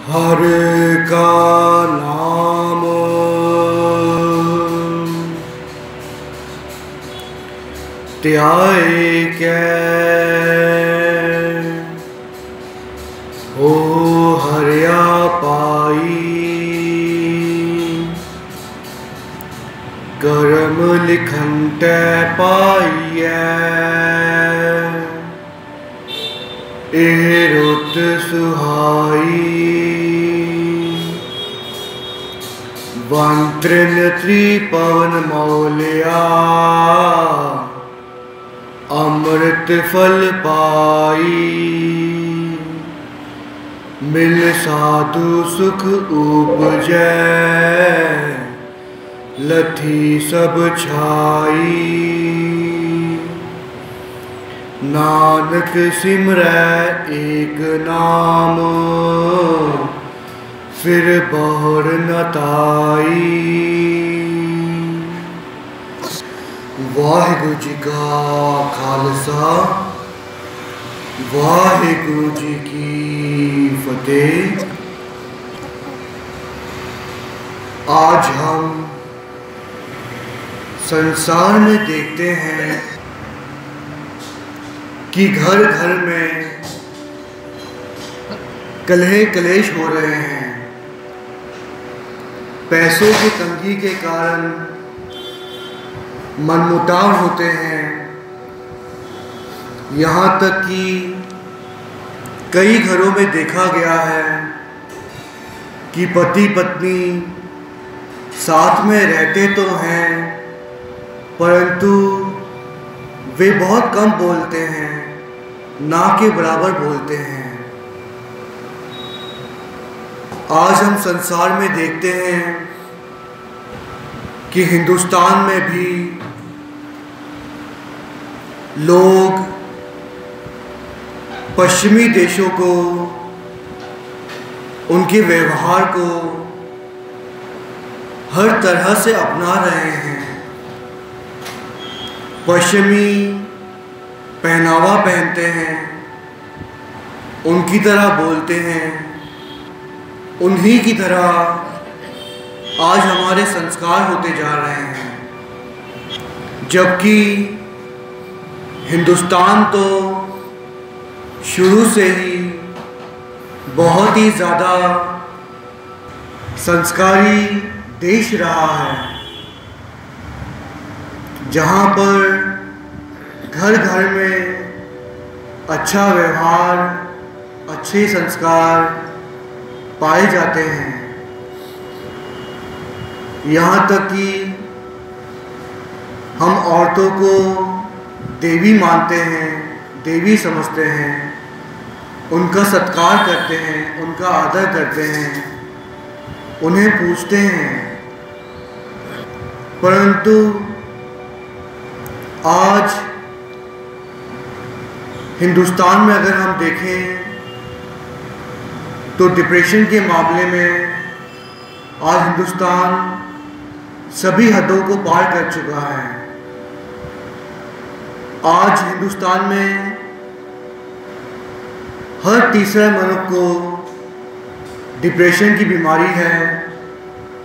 हर का नाम त्याए कै हो हरिया पाई, करम लिखन तै पाइयै एह रुत सुहाई। वंत्रिन त्रिपवन मौलिया अमृत फल पाई, मिल साधु सुख उपजै लथी सब छाई। नानक सिमरै एक नाम फिर बहुर न ताई। वाहिगुरु जी का खालसा, वाहिगुरु जी की फतेह। आज हम संसार में देखते हैं कि घर घर में कलह कलेश हो रहे हैं। पैसों की तंगी के कारण मनमुटाव होते हैं। यहाँ तक कि कई घरों में देखा गया है कि पति पत्नी साथ में रहते तो हैं, परंतु वे बहुत कम बोलते हैं, ना के बराबर बोलते हैं। आज हम संसार में देखते हैं कि हिंदुस्तान में भी लोग पश्चिमी देशों को, उनके व्यवहार को हर तरह से अपना रहे हैं। पश्चिमी पहनावा पहनते हैं, उनकी तरह बोलते हैं, उन्हीं की तरह आज हमारे संस्कार होते जा रहे हैं। जबकि हिंदुस्तान तो शुरू से ही बहुत ही ज़्यादा संस्कारी देश रहा है, जहाँ पर घर घर में अच्छा व्यवहार, अच्छे संस्कार पाए जाते हैं। यहाँ तक कि हम औरतों को देवी मानते हैं, देवी समझते हैं, उनका सत्कार करते हैं, उनका आदर करते हैं, उन्हें पूजते हैं। परंतु आज हिंदुस्तान में अगर हम देखें तो डिप्रेशन के मामले में आज हिंदुस्तान सभी हदों को पार कर चुका है। आज हिंदुस्तान में हर तीसरा मनुष्य को डिप्रेशन की बीमारी है,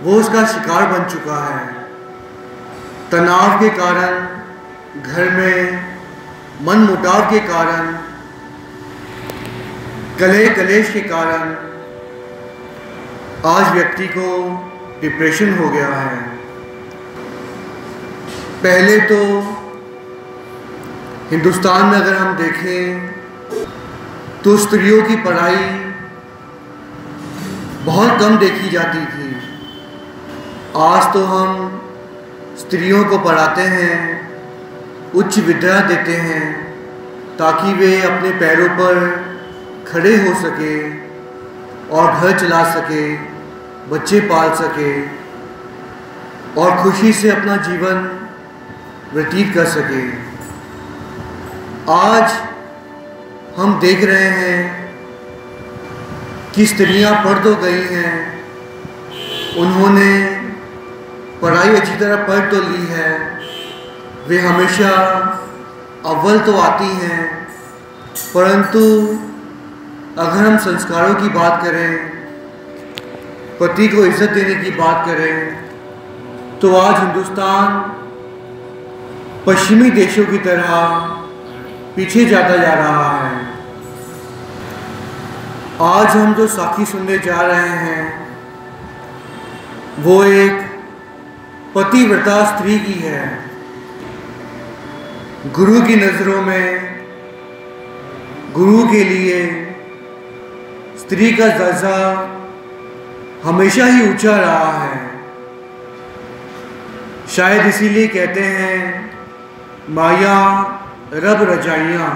वो उसका शिकार बन चुका है। तनाव के कारण, घर में मनमुटाव के कारण, कलह कलेश के कारण आज व्यक्ति को डिप्रेशन हो गया है। पहले तो हिंदुस्तान में अगर हम देखें तो स्त्रियों की पढ़ाई बहुत कम देखी जाती थी। आज तो हम स्त्रियों को पढ़ाते हैं, उच्च विद्या देते हैं, ताकि वे अपने पैरों पर खड़े हो सके और घर चला सके, बच्चे पाल सके और खुशी से अपना जीवन व्यतीत कर सके। आज हम देख रहे हैं कि स्त्रियां पढ़ तो गई हैं, उन्होंने पढ़ाई अच्छी तरह पढ़ तो ली है, वे हमेशा अव्वल तो आती हैं, परंतु अगर हम संस्कारों की बात करें पति को इज्जत देने की बात करें तो आज हिंदुस्तान पश्चिमी देशों की तरह पीछे जाता जा रहा है। आज हम जो साखी सुनने जा रहे हैं वो एक पतिव्रता स्त्री की है। गुरु की नज़रों में, गुरु के लिए स्त्री का दर्जा हमेशा ही ऊंचा रहा है। शायद इसीलिए कहते हैं माया रब रजाइयाँ।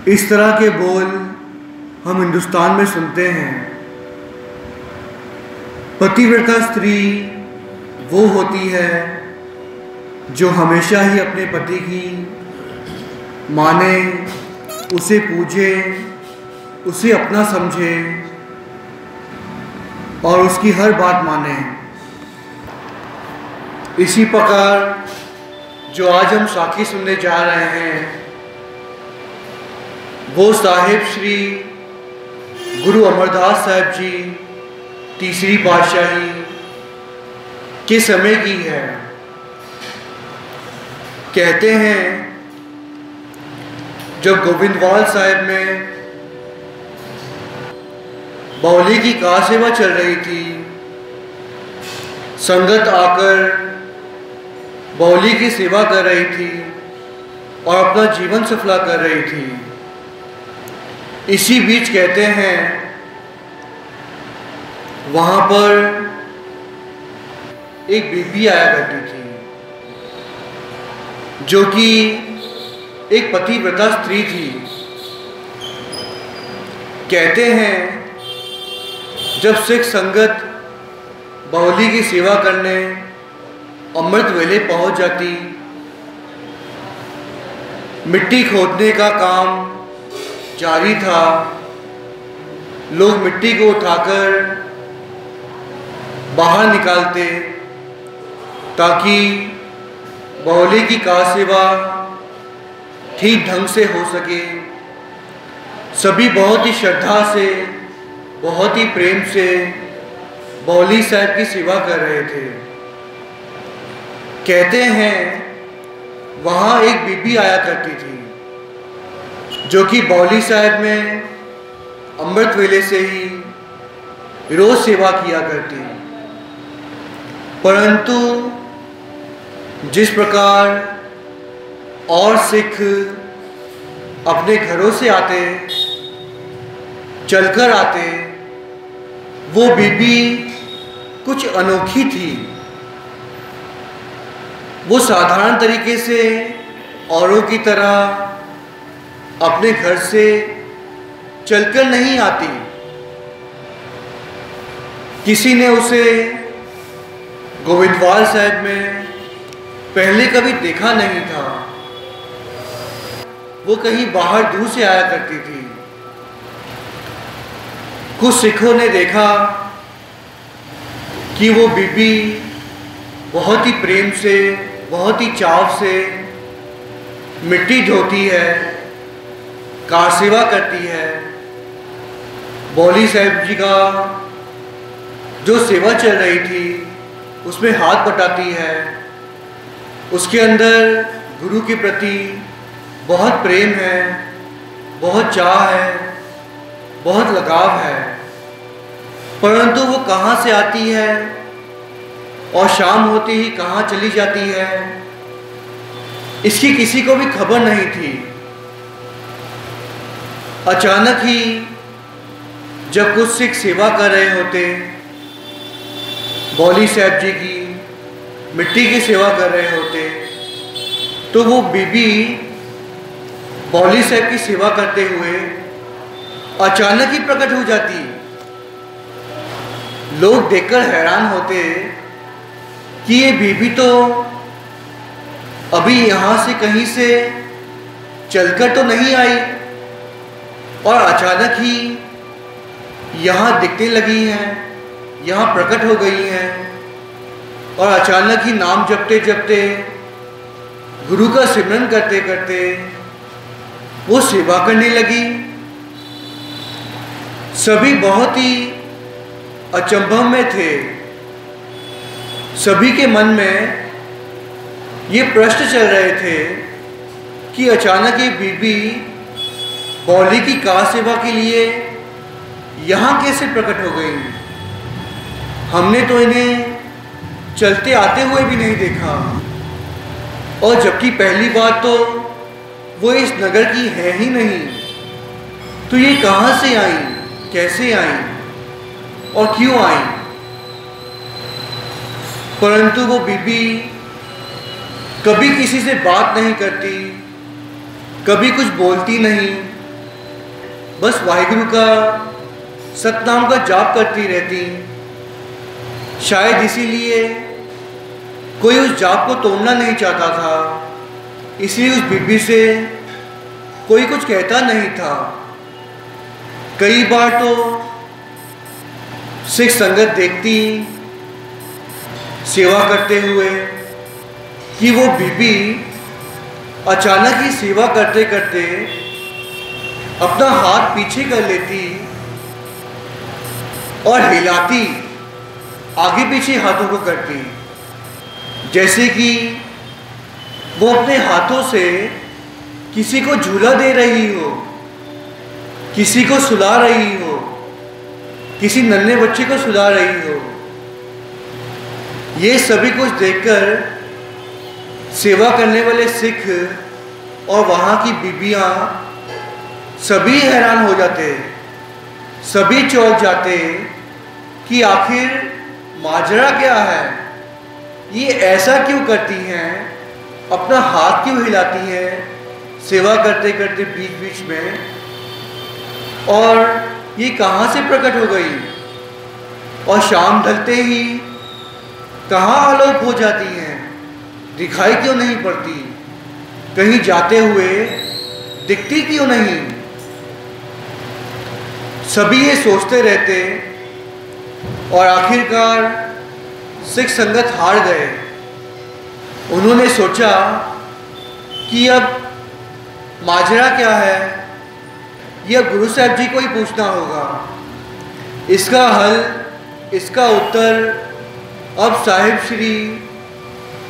इस तरह के बोल हम हिंदुस्तान में सुनते हैं। पतिव्रता स्त्री वो होती है जो हमेशा ही अपने पति की माने, उसे पूजे, उसे अपना समझे और उसकी हर बात माने। इसी प्रकार जो आज हम साखी सुनने जा रहे हैं वो साहिब श्री गुरु अमरदास साहब जी तीसरी पातशाही के समय की है। कहते हैं जब गोविंदवाल साहिब में बावली की कार सेवा चल रही थी, संगत आकर बावली की सेवा कर रही थी और अपना जीवन सफला कर रही थी। इसी बीच कहते हैं वहां पर एक बीबी आया करती थी जो कि एक पतिव्रता स्त्री थी। कहते हैं जब सिख संगत बावली की सेवा करने अमृत वेले पहुंच जाती, मिट्टी खोदने का काम जारी था। लोग मिट्टी को उठाकर बाहर निकालते ताकि बावली की कार सेवा ठीक ढंग से हो सके। सभी बहुत ही श्रद्धा से, बहुत ही प्रेम से बावली साहब की सेवा कर रहे थे। कहते हैं वहाँ एक बीबी आया करती थी जो कि बावली साहब में अमृत वेले से ही रोज सेवा किया करती। परंतु जिस प्रकार और सिख अपने घरों से आते, चलकर आते, वो बीबी कुछ अनोखी थी। वो साधारण तरीके से औरों की तरह अपने घर से चलकर नहीं आती। किसी ने उसे गोविंदवाल साहब में पहले कभी देखा नहीं था। वो कहीं बाहर दूर से आया करती थी। कुछ सिखों ने देखा कि वो बीबी बहुत ही प्रेम से, बहुत ही चाव से मिट्टी ढोती है, कार सेवा करती है। बावली साहब जी का जो सेवा चल रही थी उसमें हाथ बटाती है। उसके अंदर गुरु के प्रति बहुत प्रेम है, बहुत चाह है, बहुत लगाव है। परंतु वो कहाँ से आती है और शाम होते ही कहाँ चली जाती है, इसकी किसी को भी खबर नहीं थी। अचानक ही जब कुछ सिख सेवा कर रहे होते, बावली साहब जी की मिट्टी की सेवा कर रहे होते, तो वो बीबी बावली साहब की सेवा करते हुए अचानक ही प्रकट हो जाती। लोग देखकर हैरान होते कि ये बीबी तो अभी यहाँ से कहीं से चलकर तो नहीं आई और अचानक ही यहाँ दिखने लगी हैं, यहाँ प्रकट हो गई हैं और अचानक ही नाम जपते जपते, गुरु का सिमरन करते करते वो सेवा करने लगी। सभी बहुत ही अचंभव में थे। सभी के मन में ये प्रश्न चल रहे थे कि अचानक ये बीबी बौली की कार सेवा के लिए यहाँ कैसे प्रकट हो गई। हमने तो इन्हें चलते आते हुए भी नहीं देखा, और जबकि पहली बात तो वो इस नगर की है ही नहीं, तो ये कहाँ से आई, कैसे आई और क्यों आई। परंतु वो बीबी कभी किसी से बात नहीं करती, कभी कुछ बोलती नहीं, बस वाहिगुरु का सतनाम का जाप करती रहती। शायद इसीलिए कोई उस जाप को तोड़ना नहीं चाहता था, इसलिए उस बीबी से कोई कुछ कहता नहीं था। कई बार तो सिख संगत देखती सेवा करते हुए कि वो बीबी अचानक ही सेवा करते करते अपना हाथ पीछे कर लेती और हिलाती, आगे पीछे हाथों को करती, जैसे कि वो अपने हाथों से किसी को झूला दे रही हो, किसी को सुला रही हो, किसी नन्हे बच्चे को सुला रही हो। ये सभी कुछ देखकर सेवा करने वाले सिख और वहाँ की बीबियाँ सभी हैरान हो जाते, सभी चौंक जाते कि आखिर माजरा क्या है, ये ऐसा क्यों करती हैं, अपना हाथ क्यों हिलाती हैं सेवा करते करते बीच बीच में, और ये कहाँ से प्रकट हो गई और शाम ढलते ही कहाँ आलोक हो जाती हैं, दिखाई क्यों नहीं पड़ती, कहीं जाते हुए दिखती क्यों नहीं। सभी ये सोचते रहते और आखिरकार सिख संगत हार गए। उन्होंने सोचा कि अब माजरा क्या है, यह गुरु साहब जी को ही पूछना होगा। इसका हल, इसका उत्तर अब साहिब श्री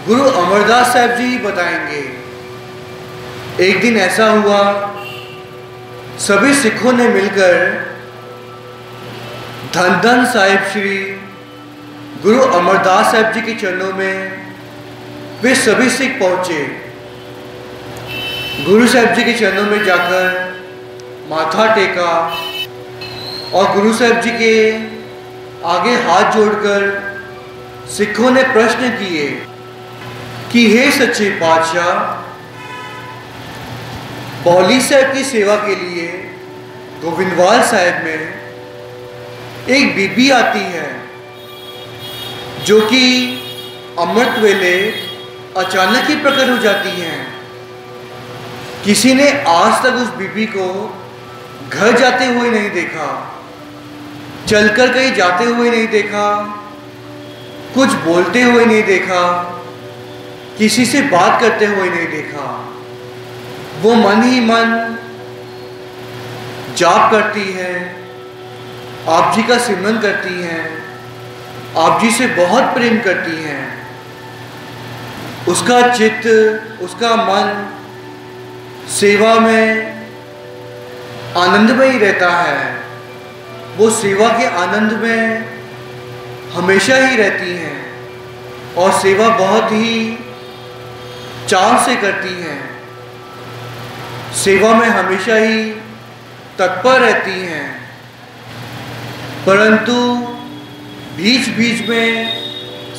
गुरु अमरदास साहब जी ही बताएंगे। एक दिन ऐसा हुआ, सभी सिखों ने मिलकर धन धन साहिब श्री गुरु अमरदास साहब जी के चरणों में वे सभी सिख पहुँचे। गुरु साहब जी के चरणों में जाकर माथा टेका और गुरु साहब जी के आगे हाथ जोड़कर सिखों ने प्रश्न किए कि हे सच्चे पातशाह, बौली साहब की सेवा के लिए गोविंदवाल साहब में एक बीबी आती है जो कि अमृत वेले अचानक ही प्रकट हो जाती हैं। किसी ने आज तक उस बीबी को घर जाते हुए नहीं देखा, चलकर कहीं जाते हुए नहीं देखा, कुछ बोलते हुए नहीं देखा, किसी से बात करते हुए नहीं देखा। वो मन ही मन जाप करती है, आप जी का सिमरन करती हैं, आप जी से बहुत प्रेम करती हैं। उसका चित्त, उसका मन सेवा में आनंद में ही रहता है। वो सेवा के आनंद में हमेशा ही रहती हैं और सेवा बहुत ही चाव से करती हैं, सेवा में हमेशा ही तत्पर रहती हैं। परंतु बीच बीच में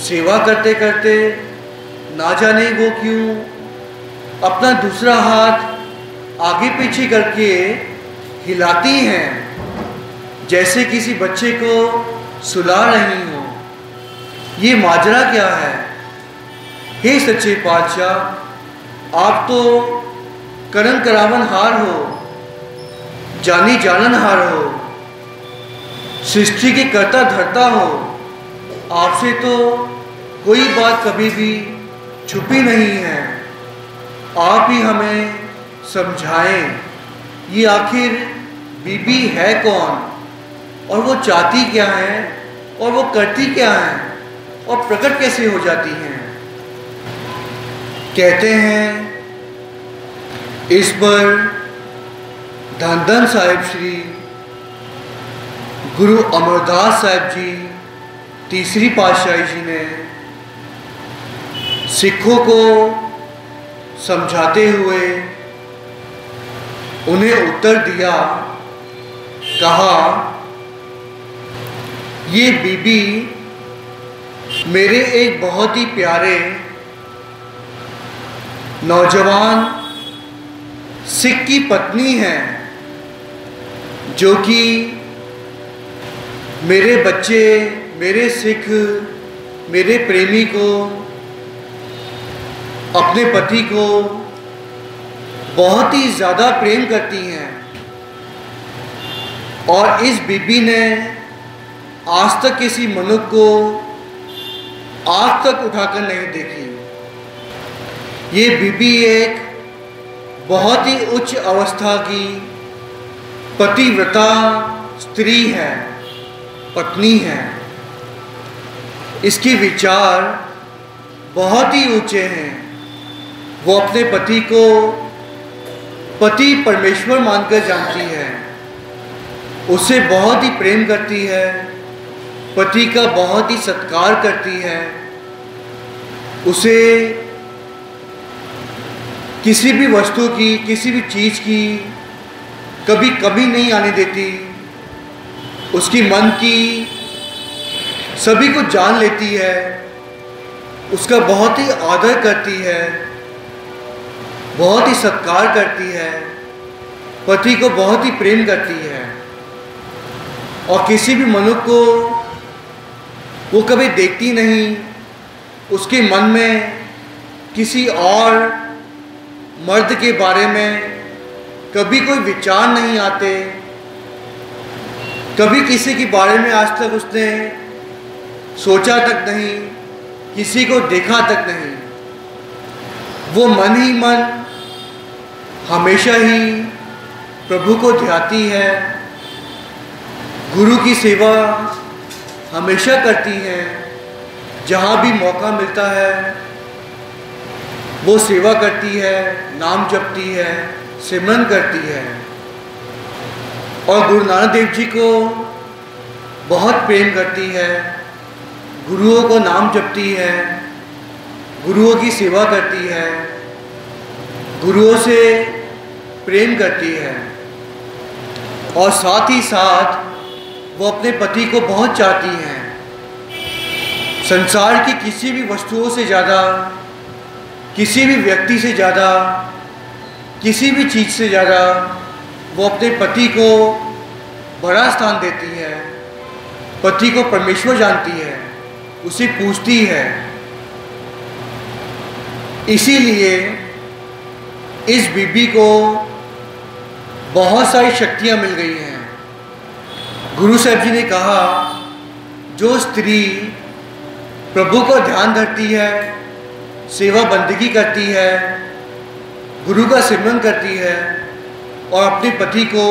सेवा करते करते ना जाने वो क्यों अपना दूसरा हाथ आगे पीछे करके हिलाती हैं, जैसे किसी बच्चे को सुला रही हो। ये माजरा क्या है? हे सच्चे पातशाह, आप तो करन करावन हार हो, जानी जानन हार हो, सृष्टि के कर्ता धर्ता हो। आपसे तो कोई बात कभी भी छुपी नहीं है। आप ही हमें समझाएं, ये आखिर बीबी है कौन और वो चाहती क्या है और वो करती क्या हैं और प्रकट कैसे हो जाती हैं। कहते हैं इस पर धन धन साहिब श्री गुरु अमरदास साहिब जी तीसरी पातशाही जी ने सिखों को समझाते हुए उन्हें उत्तर दिया। कहा, ये बीबी मेरे एक बहुत ही प्यारे नौजवान सिख की पत्नी है, जो कि मेरे बच्चे, मेरे सिख, मेरे प्रेमी को, अपने पति को बहुत ही ज़्यादा प्रेम करती हैं। और इस बीबी ने आज तक किसी मनुष्य को आँख तक उठाकर नहीं देखी। ये बीबी एक बहुत ही उच्च अवस्था की पतिव्रता स्त्री है, पत्नी है। इसके विचार बहुत ही ऊंचे हैं। वो अपने पति को पति परमेश्वर मानकर जानती है, उससे बहुत ही प्रेम करती है, पति का बहुत ही सत्कार करती है, उसे किसी भी वस्तु की, किसी भी चीज़ की कभी कमी नहीं आने देती। उसकी मन की सभी को जान लेती है, उसका बहुत ही आदर करती है, बहुत ही सत्कार करती है, पति को बहुत ही प्रेम करती है। और किसी भी मनुष्य को वो कभी देखती नहीं, उसके मन में किसी और मर्द के बारे में कभी कोई विचार नहीं आते। कभी किसी के बारे में आज तक उसने सोचा तक नहीं, किसी को देखा तक नहीं। वो मन ही मन हमेशा ही प्रभु को ध्याती है, गुरु की सेवा हमेशा करती है। जहाँ भी मौका मिलता है वो सेवा करती है, नाम जपती है, सिमरन करती है। और गुरु नानक देव जी को बहुत प्रेम करती है, गुरुओं को नाम जपती है, गुरुओं की सेवा करती है, गुरुओं से प्रेम करती है। और साथ ही साथ वो अपने पति को बहुत चाहती हैं। संसार की किसी भी वस्तुओं से ज़्यादा, किसी भी व्यक्ति से ज़्यादा, किसी भी चीज़ से ज़्यादा वो अपने पति को बड़ा स्थान देती है। पति को परमेश्वर जानती है, उसे पूजती है। इसीलिए इस बीबी को बहुत सारी शक्तियाँ मिल गई हैं। गुरु साहब जी ने कहा, जो स्त्री प्रभु को ध्यान धरती है, सेवा बंदगी करती है, गुरु का सिमरन करती है और अपने पति को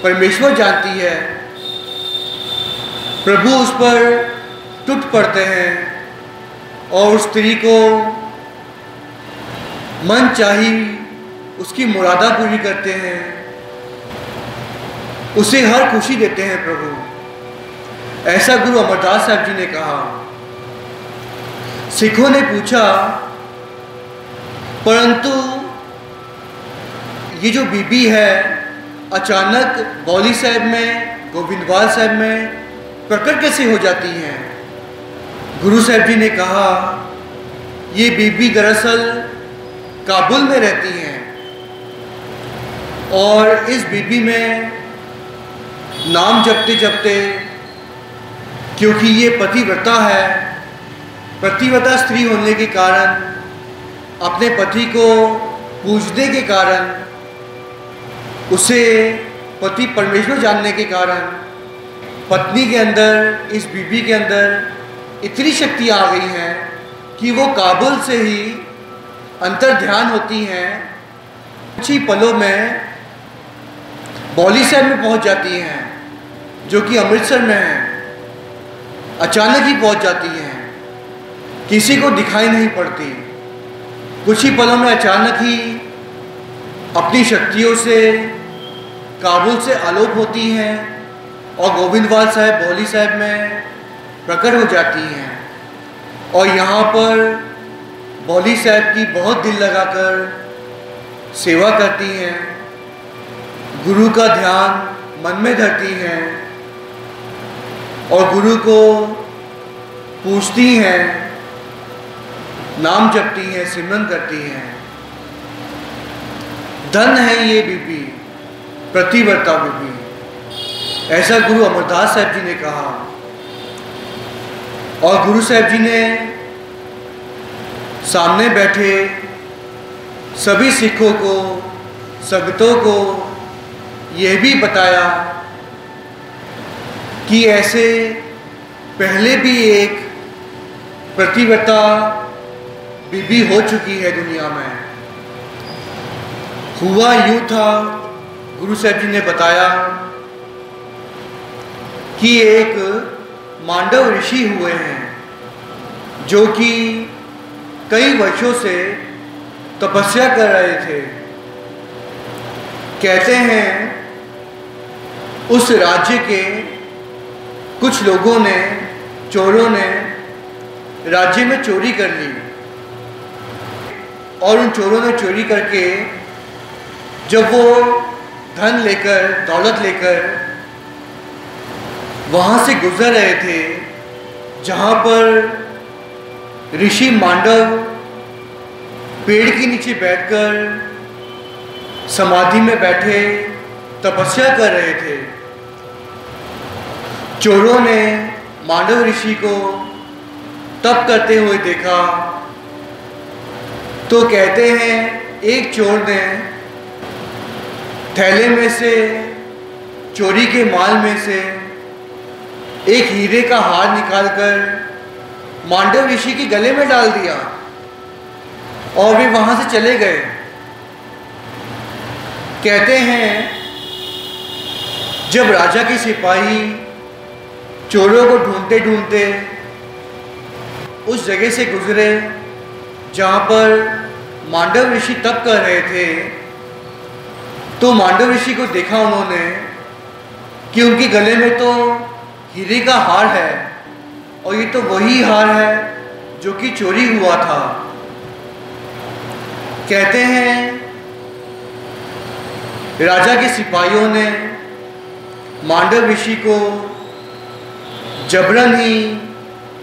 परमेश्वर जानती है, प्रभु उस पर टूट पड़ते हैं और उस स्त्री को मन चाही उसकी मुरादा पूरी करते हैं, उसे हर खुशी देते हैं प्रभु। ऐसा गुरु अमरदास साहब जी ने कहा। सिखों ने पूछा, परंतु ये जो बीबी है अचानक बौली साहब में, गोविंदवाल साहब में प्रकट कैसे हो जाती हैं? गुरु साहब जी ने कहा, ये बीबी दरअसल काबुल में रहती हैं और इस बीबी में नाम जपते जपते, क्योंकि ये पतिव्रता है, पतिव्रता स्त्री होने के कारण, अपने पति को पूजने के कारण, उसे पति परमेश्वर जानने के कारण, पत्नी के अंदर, इस बीबी के अंदर इतनी शक्ति आ गई है कि वो काबुल से ही अंतर ध्यान होती हैं, कुछ ही पलों में बौली साहब में पहुंच जाती हैं, जो कि अमृतसर में है। अचानक ही पहुंच जाती हैं, किसी को दिखाई नहीं पड़ती। कुछ ही पलों में अचानक ही अपनी शक्तियों से काबुल से आलोप होती हैं और गोविंदवाल साहब भोली साहब में प्रकट हो जाती हैं। और यहाँ पर भोली साहब की बहुत दिल लगाकर सेवा करती हैं, गुरु का ध्यान मन में धरती हैं और गुरु को पूछती हैं, नाम जपती हैं, सिमरन करती हैं। धन है ये बीबी, प्रतिव्रता बीबी, ऐसा गुरु अमरदास साहब जी ने कहा। और गुरु साहब जी ने सामने बैठे सभी सिखों को, संगतों को यह भी बताया कि ऐसे पहले भी एक प्रतिव्रता बीबी हो चुकी है दुनिया में। हुआ यूँ था, गुरु साहब जी ने बताया कि एक मांडव ऋषि हुए हैं जो कि कई वर्षों से तपस्या कर रहे थे। कहते हैं उस राज्य के कुछ लोगों ने, चोरों ने राज्य में चोरी कर ली और उन चोरों ने चोरी करके जब वो धन लेकर, दौलत लेकर वहाँ से गुजर रहे थे जहाँ पर ऋषि मांडव पेड़ के नीचे बैठकर समाधि में बैठे तपस्या कर रहे थे, चोरों ने मांडव ऋषि को तप करते हुए देखा। तो कहते हैं एक चोर ने थैले में से, चोरी के माल में से एक हीरे का हार निकालकर मांडव ऋषि के गले में डाल दिया और वे वहां से चले गए। कहते हैं जब राजा के सिपाही चोरों को ढूंढते ढूंढते उस जगह से गुजरे जहाँ पर मांडव ऋषि तप कर रहे थे, तो मांडव ऋषि को देखा उन्होंने कि उनके गले में तो हीरे का हार है और ये तो वही हार है जो कि चोरी हुआ था। कहते हैं राजा के सिपाहियों ने मांडव ऋषि को जबरन ही,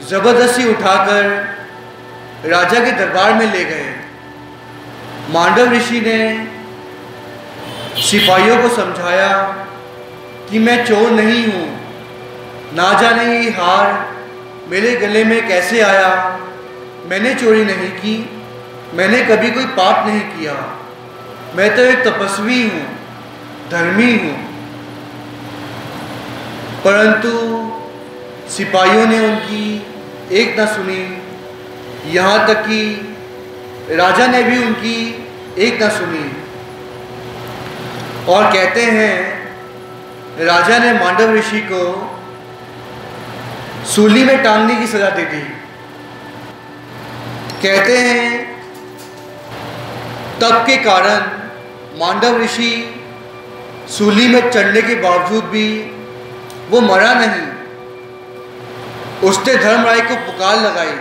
जबरदस्ती उठाकर राजा के दरबार में ले गए। मांडव ऋषि ने सिपाहियों को समझाया कि मैं चोर नहीं हूँ, ना जाने ये हार मेरे गले में कैसे आया, मैंने चोरी नहीं की, मैंने कभी कोई पाप नहीं किया, मैं तो एक तपस्वी हूँ, धर्मी हूँ। परंतु सिपाहियों ने उनकी एक न सुनी, यहाँ तक कि राजा ने भी उनकी एक न सुनी। और कहते हैं राजा ने मांडव ऋषि को सूली में टांगने की सजा दे दी। कहते हैं तप के कारण मांडव ऋषि सूली में चढ़ने के बावजूद भी वो मरा नहीं। उसने धर्मराय को पुकार लगाई।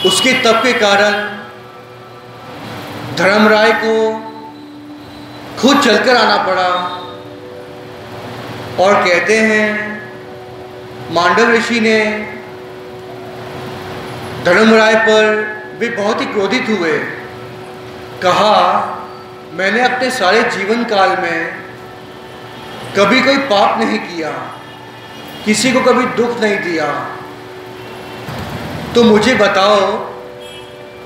उसके तप के कारण धर्मराय को खुद चलकर आना पड़ा। और कहते हैं मांडव ऋषि ने धर्मराय पर वे बहुत ही क्रोधित हुए। कहा मैंने अपने सारे जीवन काल में कभी कोई पाप नहीं किया, किसी को कभी दुख नहीं दिया, तो मुझे बताओ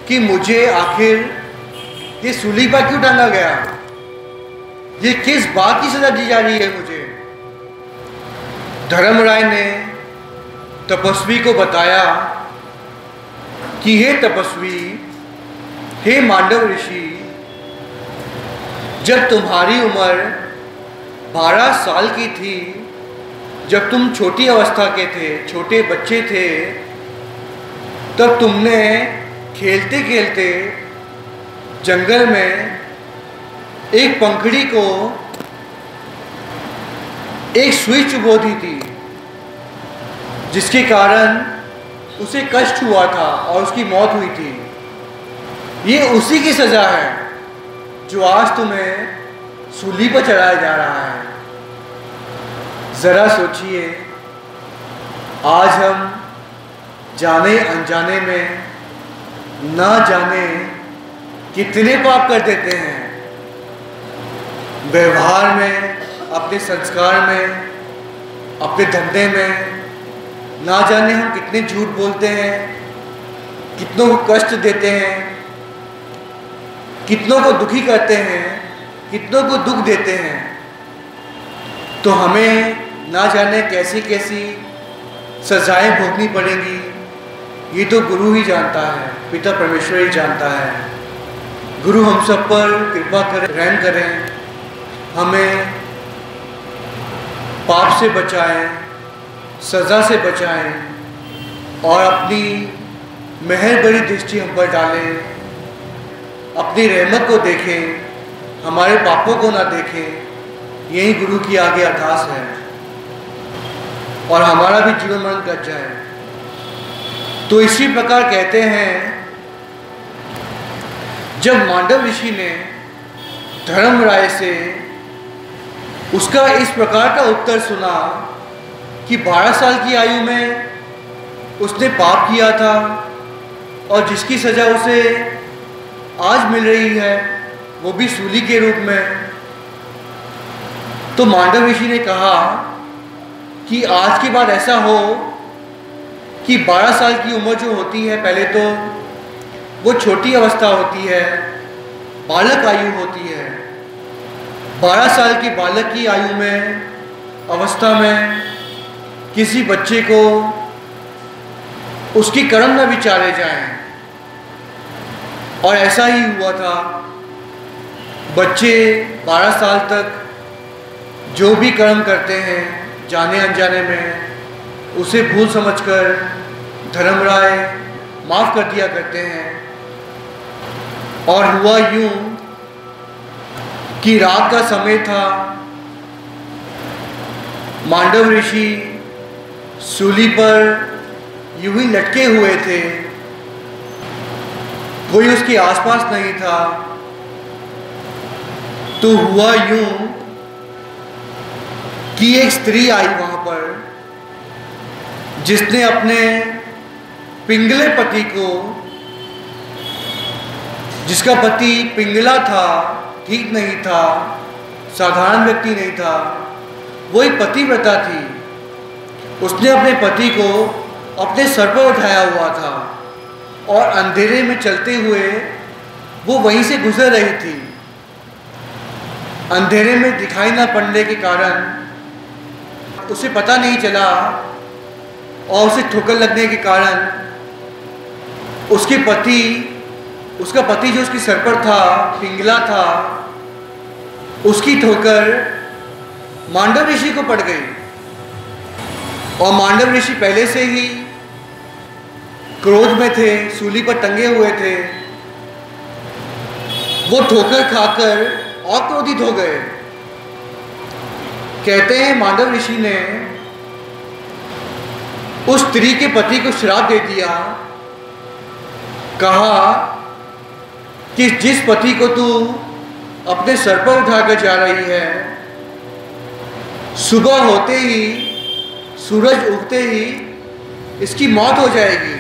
कि मुझे आखिर ये सूली पर क्यों टांगा गया, ये किस बात की सजा दी जा रही है मुझे। धर्मराय ने तपस्वी को बताया कि हे तपस्वी, हे मांडव ऋषि, जब तुम्हारी उम्र 12 साल की थी जब तुम छोटी अवस्था के थे, छोटे बच्चे थे, तब तुमने खेलते खेलते जंगल में एक पंखड़ी को एक सुई चुभो दी थी, जिसके कारण उसे कष्ट हुआ था और उसकी मौत हुई थी। ये उसी की सज़ा है जो आज तुम्हें सूली पर चढ़ाया जा रहा है। ज़रा सोचिए, आज हम जाने अनजाने में ना जाने कितने पाप कर देते हैं। व्यवहार में, अपने संस्कार में, अपने धंधे में ना जाने हम कितने झूठ बोलते हैं, कितनों को कष्ट देते हैं, कितनों को दुखी करते हैं, कितनों को दुख देते हैं। तो हमें ना जाने कैसी कैसी सजाएं भोगनी पड़ेंगी, ये तो गुरु ही जानता है, पिता परमेश्वर ही जानता है। गुरु हम सब पर कृपा करें, रहम करें, हमें पाप से बचाएं, सज़ा से बचाएं और अपनी मेहर भरी दृष्टि हम पर डालें, अपनी रहमत को देखें, हमारे पापों को ना देखें। यही गुरु की आगे अरदास है और हमारा भी जीवन मरण कट जाए। तो इसी प्रकार कहते हैं, जब मांडव ऋषि ने धर्मराय से उसका इस प्रकार का उत्तर सुना कि 12 साल की आयु में उसने पाप किया था और जिसकी सज़ा उसे आज मिल रही है, वो भी सूली के रूप में, तो मांडव ऋषि ने कहा कि आज के बाद ऐसा हो कि 12 साल की उम्र जो होती है, पहले तो वो छोटी अवस्था होती है, बालक आयु होती है। 12 साल के बालक की आयु में, अवस्था में किसी बच्चे को उसकी कर्म न विचारे जाएं। और ऐसा ही हुआ था। बच्चे 12 साल तक जो भी कर्म करते हैं जाने अनजाने में, उसे भूल समझकर धर्मराय माफ़ कर दिया करते हैं। और हुआ यूं कि रात का समय था, मांडव ऋषि सूली पर यूं ही लटके हुए थे, कोई उसके आसपास नहीं था। तो हुआ यूं कि एक स्त्री आई वहां पर, जिसने अपने पिंगले पति को, जिसका पति पिंगला था, ठीक नहीं था, साधारण व्यक्ति नहीं था, वो एक पतिव्रता थी। उसने अपने पति को अपने सर पर उठाया हुआ था और अंधेरे में चलते हुए वो वहीं से गुजर रही थी। अंधेरे में दिखाई ना पड़ने के कारण उसे पता नहीं चला और उसे ठोकर लगने के कारण उसका पति जो उसके सर पर था, पिंगला था, उसकी ठोकर मांडव ऋषि को पड़ गई। और मांडव ऋषि पहले से ही क्रोध में थे, सूली पर टंगे हुए थे। वो ठोकर खाकर और क्रोधित हो गए। कहते हैं मांडव ऋषि ने उस स्त्री के पति को श्राप दे दिया। कहा कि जिस पति को तू अपने सर पर उठाकर जा रही है, सुबह होते ही, सूरज उगते ही इसकी मौत हो जाएगी,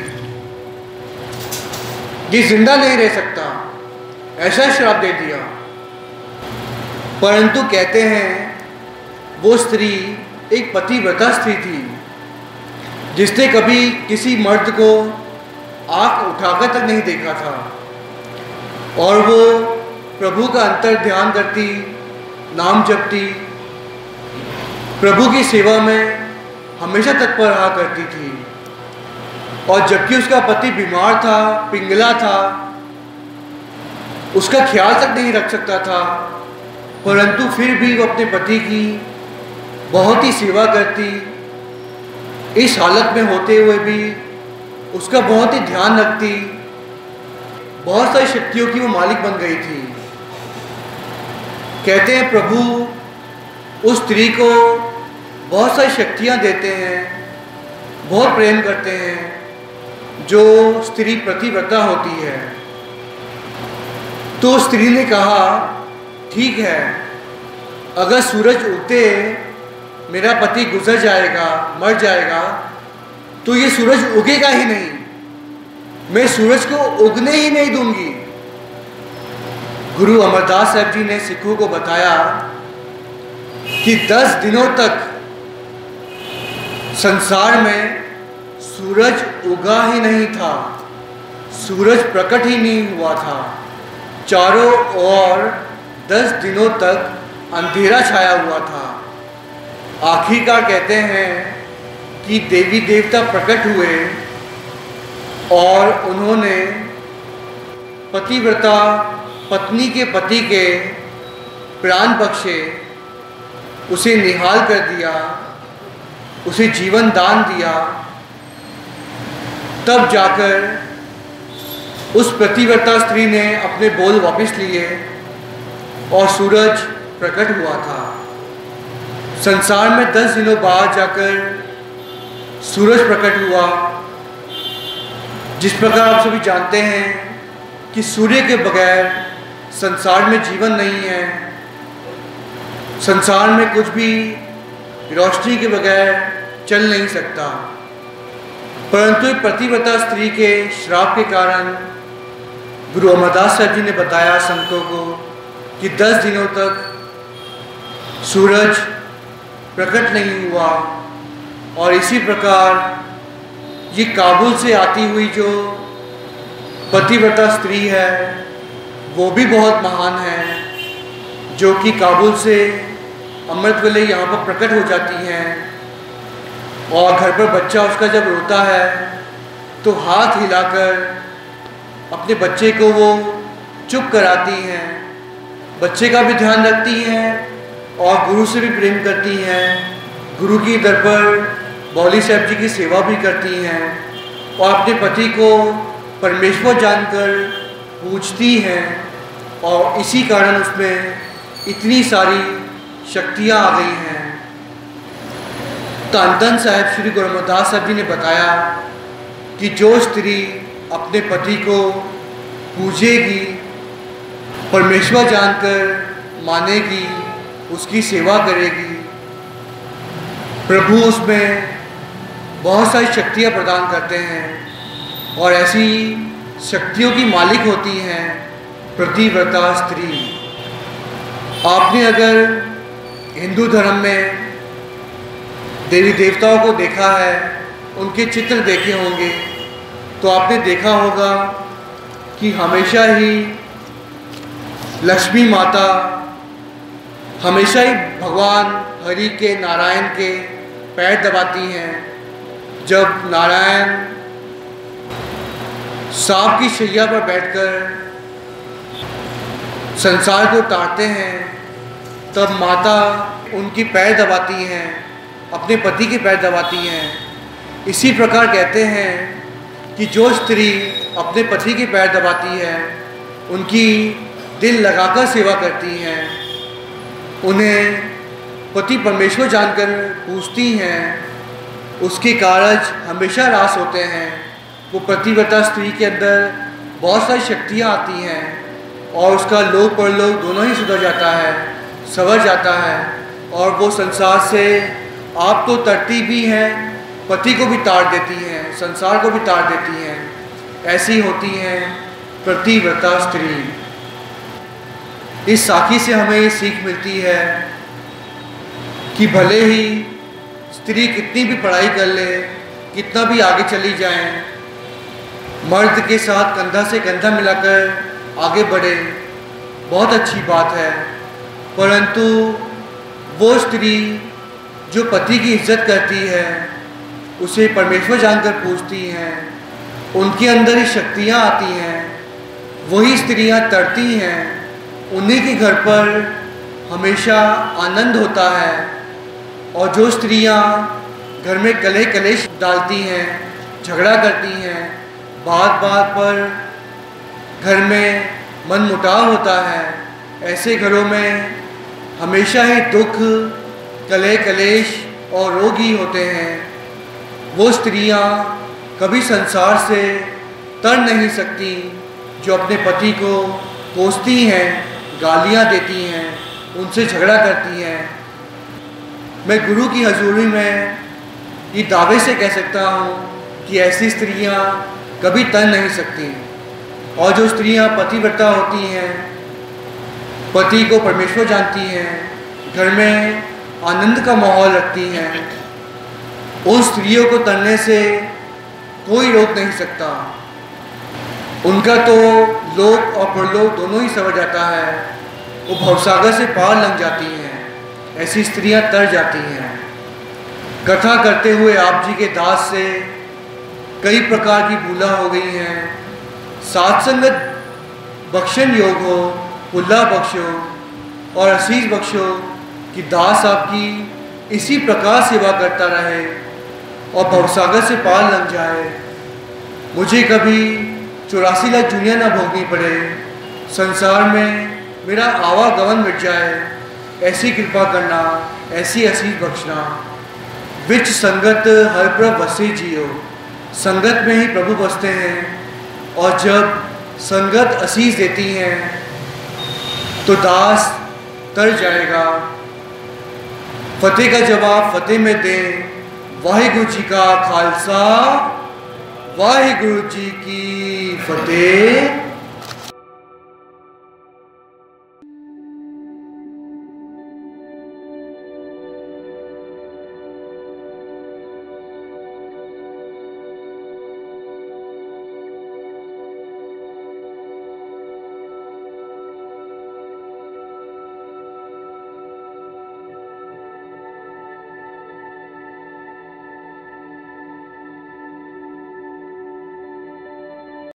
ये जिंदा नहीं रह सकता। ऐसा श्राप दे दिया। परंतु कहते हैं वो स्त्री एक पतिव्रता स्त्री थी, जिसने कभी किसी मर्द को आंख उठाकर तक नहीं देखा था और वो प्रभु का अंतर ध्यान करती, नाम जपती, प्रभु की सेवा में हमेशा तत्पर रहा करती थी। और जबकि उसका पति बीमार था, पिंगला था, उसका ख्याल तक नहीं रख सकता था, परंतु फिर भी वो अपने पति की बहुत ही सेवा करती, इस हालत में होते हुए भी उसका बहुत ही ध्यान रखती, बहुत सारी शक्तियों की वो मालिक बन गई थी। कहते हैं प्रभु उस स्त्री को बहुत सारी शक्तियाँ देते हैं, बहुत प्रेम करते हैं जो स्त्री प्रतिव्रता होती है। तो स्त्री ने कहा, ठीक है, अगर सूरज उगते मेरा पति गुजर जाएगा, मर जाएगा, तो ये सूरज उगेगा ही नहीं, मैं सूरज को उगने ही नहीं दूंगी। गुरु अमरदास साहब जी ने सिखों को बताया कि 10 दिनों तक संसार में सूरज उगा ही नहीं था, सूरज प्रकट ही नहीं हुआ था। चारों ओर 10 दिनों तक अंधेरा छाया हुआ था। आखिरकार कहते हैं कि देवी देवता प्रकट हुए और उन्होंने पतिव्रता पत्नी के पति के प्राण बख्शे, उसे निहाल कर दिया, उसे जीवन दान दिया। तब जाकर उस पतिव्रता स्त्री ने अपने बोल वापस लिए और सूरज प्रकट हुआ था। संसार में 10 दिनों बाद जाकर सूरज प्रकट हुआ। जिस प्रकार आप सभी जानते हैं कि सूर्य के बगैर संसार में जीवन नहीं है, संसार में कुछ भी रोशनी के बगैर चल नहीं सकता। परंतु पतिव्रता स्त्री के श्राप के कारण गुरु अमरदास साहब जी ने बताया संतों को कि 10 दिनों तक सूरज प्रकट नहीं हुआ। और इसी प्रकार ये काबुल से आती हुई जो पतिव्रता स्त्री है वो भी बहुत महान है, जो कि काबुल से अमृत वेले यहाँ पर प्रकट हो जाती हैं। और घर पर बच्चा उसका जब रोता है तो हाथ हिलाकर अपने बच्चे को वो चुप कराती हैं, बच्चे का भी ध्यान रखती हैं और गुरु से भी प्रेम करती हैं। गुरु की दर पर बौली साहब जी की सेवा भी करती हैं और अपने पति को परमेश्वर जानकर पूजती हैं। और इसी कारण उसमें इतनी सारी शक्तियाँ आ गई हैं। धन धन साहब श्री गुरु अमरदास साहब जी ने बताया कि जो स्त्री अपने पति को पूजेगी, परमेश्वर जानकर मानेगी, उसकी सेवा करेगी, प्रभु उसमें बहुत सारी शक्तियाँ प्रदान करते हैं और ऐसी शक्तियों की मालिक होती हैं पतिव्रता स्त्री। आपने अगर हिंदू धर्म में देवी देवताओं को देखा है, उनके चित्र देखे होंगे, तो आपने देखा होगा कि हमेशा ही लक्ष्मी माता, हमेशा ही भगवान हरि के, नारायण के पैर दबाती हैं। जब नारायण सांप की शैया पर बैठकर संसार को ताड़ते हैं, तब माता उनकी पैर दबाती हैं, अपने पति के पैर दबाती हैं। इसी प्रकार कहते हैं कि जो स्त्री अपने पति के पैर दबाती है, उनकी दिल लगाकर सेवा करती हैं, उन्हें पति परमेश्वर जानकर पूजती हैं, उसके कार्य हमेशा रास होते हैं। वो पतिव्रता स्त्री के अंदर बहुत सारी शक्तियाँ आती हैं और उसका लोक परलोक दोनों ही सुधर जाता है, संवर जाता है और वो संसार से आप तो तरती भी हैं, पति को भी ताड़ देती हैं, संसार को भी ताड़ देती हैं। ऐसी होती हैं पतिव्रता स्त्री। इस साखी से हमें ये सीख मिलती है कि भले ही स्त्री कितनी भी पढ़ाई कर ले, कितना भी आगे चली जाए, मर्द के साथ कंधा से कंधा मिलाकर आगे बढ़े, बहुत अच्छी बात है। परंतु वो स्त्री जो पति की इज्जत करती है, उसे परमेश्वर जानकर पूजती हैं, उनके अंदर ही शक्तियाँ आती हैं, वही स्त्रियाँ तरती हैं, उन्हीं के घर पर हमेशा आनंद होता है। और जो स्त्रियाँ घर में कलह कलेश डालती हैं, झगड़ा करती हैं, बात बात पर घर में मन मुटाव होता है। ऐसे घरों में हमेशा ही दुख, कलह कलेश और रोग ही होते हैं। वो स्त्रियां कभी संसार से तर नहीं सकती जो अपने पति को कोसती हैं, गालियां देती हैं, उनसे झगड़ा करती हैं। मैं गुरु की हजूरी में ये दावे से कह सकता हूँ कि ऐसी स्त्रियां कभी तर नहीं सकती। और जो स्त्रियां पतिव्रता होती हैं, पति को परमेश्वर जानती हैं, घर में आनंद का माहौल रखती हैं, उन स्त्रियों को तरने से कोई रोक नहीं सकता। उनका तो लोक और परलोक दोनों ही सवर जाता है। वो भवसागर से पार लंघ जाती हैं। ऐसी स्त्रियां तर जाती हैं। कथा करते हुए आप जी के दास से कई प्रकार की भूला हो गई हैं। सात संगत बख्शन योग हो, पुल्ला बख्शो और आशीष बख्शो कि दास आपकी इसी प्रकार सेवा करता रहे और भवसागर से पार लग जाए। मुझे कभी 84 लाख दुनिया ना भोगनी पड़े, संसार में मेरा आवागमन मिट जाए। ऐसी कृपा करना, ऐसी आशीष बख्शना। विच संगत हर प्रभ बसे जियो, संगत में ही प्रभु बसते हैं। और जब संगत आशीष देती हैं तो दास तर जाएगा। फतेह का जवाब फतेह में दें। वाहिगुरु जी का खालसा, वाहिगुरु जी की फतेह।